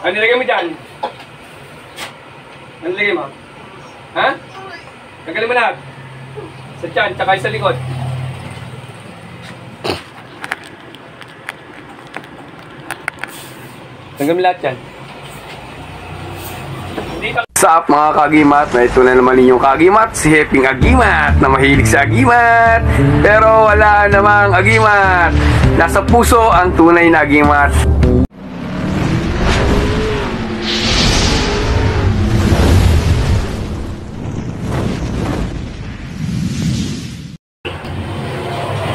Ano nilagay mo dyan? Ano nilagay mo? Ha? Tanggalin mo lahat. Sa tiyan, tsaka sa likod. Tanggalin mo lahat yan. What's up mga kagimat? Na ito na naman ninyong kagimat, si Heping Agimat na mahilig sa agimat pero wala namang agimat. Nasa puso ang tunay na agimat.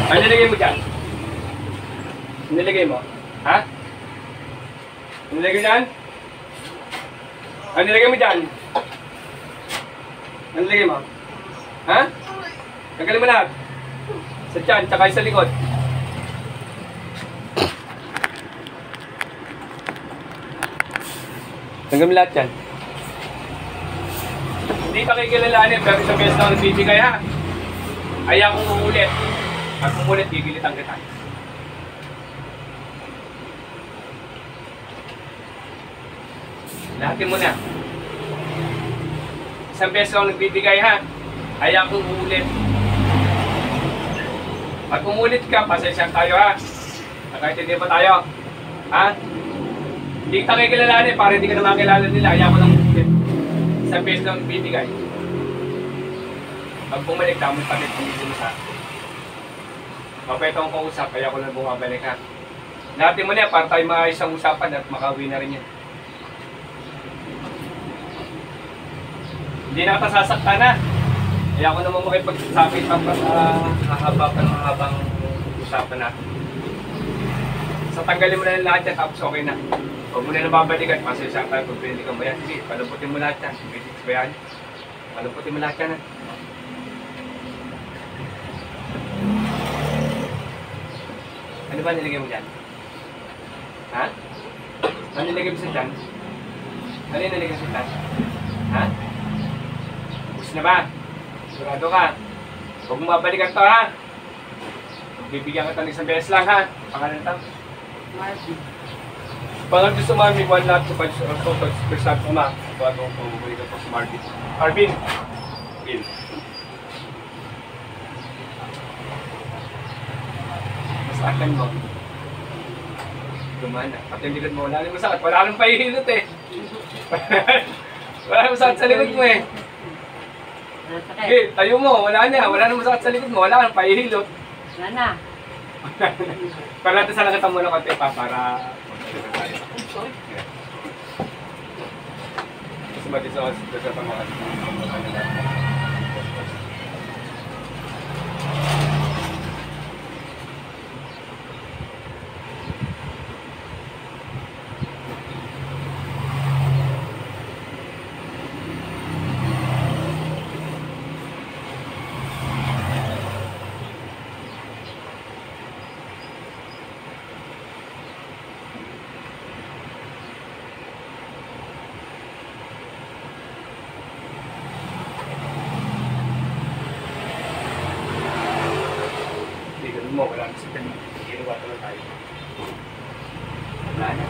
Ano nilagay mo dyan? Ano nilagay mo? Ha? Ano nilagay mo dyan? Ano nilagay mo dyan? Ano nilagay mo? Ha? Tanggalin mo lahat. Sa tiyan, tsaka sa likod. Tanggalin mo lahat yan. Hindi pa kikilalanin, pero isang beses na ako nagbibigay ha. Ayaw kong uulit. At kung ulit, gigilitan kita. Lahatin mo na. Isang beses lang nagbibigay ha. Ayaw kong uulit. At kung ulit ka, pasensya tayo ha. Kahit hindi pa tayo. Ha? Hindi kita kikilalanin para hindi ka na makilala nila. Ayaw ko lang uulit. Isang beses lang nagbibigay. Pag bumalik ka, magpagit kung hindi mo sa akin. Mapwede akong kausap, kaya ko lang bumabalik ha. Lahatin mo na para tayo maayos ang usapan at makauwi na rin yan. Hindi na kita sasaktan na. Kaya ako naman makipagsapit pa habang usapan natin. Sa tanggalin mo na lahat yan, tapos okay na. Huwag mo na nababalikan, pasensya tayo pag pinili ka ba yan. Sige, palamputin mo lahat yan. Pwede ba yan? Palamputin mo lahat yan ha. Ano ba nilagay mo dyan? Ha? Ano nilagay mo sa dyan? Ano yung nilagay mo sa dyan? Ha? Bus na ba? Sigurado ka? Huwag mo mabalikan to ha? Bibigyan ka ito ng isang beses lang ha? Pangalan ito? Marvin. Pangalan gusto Mami, one lot to 5 percent ko ma. Bago ko bumalikan po si Marvin. Marvin! Marvin. Akan mo. Gumana. At yung likod mo, wala nang masakit. Wala nang pahihilot eh. Wala nang masakit sa likod mo eh. Okay, tayo mo. Wala na. Wala nang masakit sa likod mo. Wala nang pahihilot. Wala na. Pero natin sana kita muna konti pa para kasi mag-isa sa pangalan. Mo, wala na sa pinag ginawa talaga tayo. Wala na.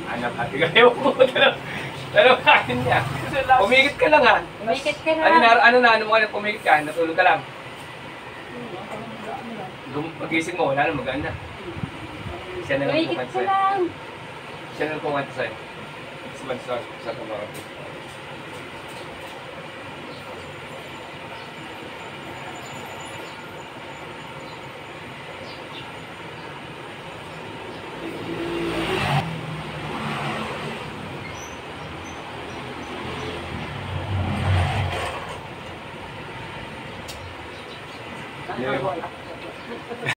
Anak, hati kayo po. Dalawang kain niya. Pumigit ka lang ha. Pumigit ka lang. Ano mo ka na pumigit ka? Natulog ka lang. Pag-ising mo, wala na magaan na. Siya na lang kumanta sa'yo. Siya na lang kumanta sa'yo. Sa kumakapit. Yeah.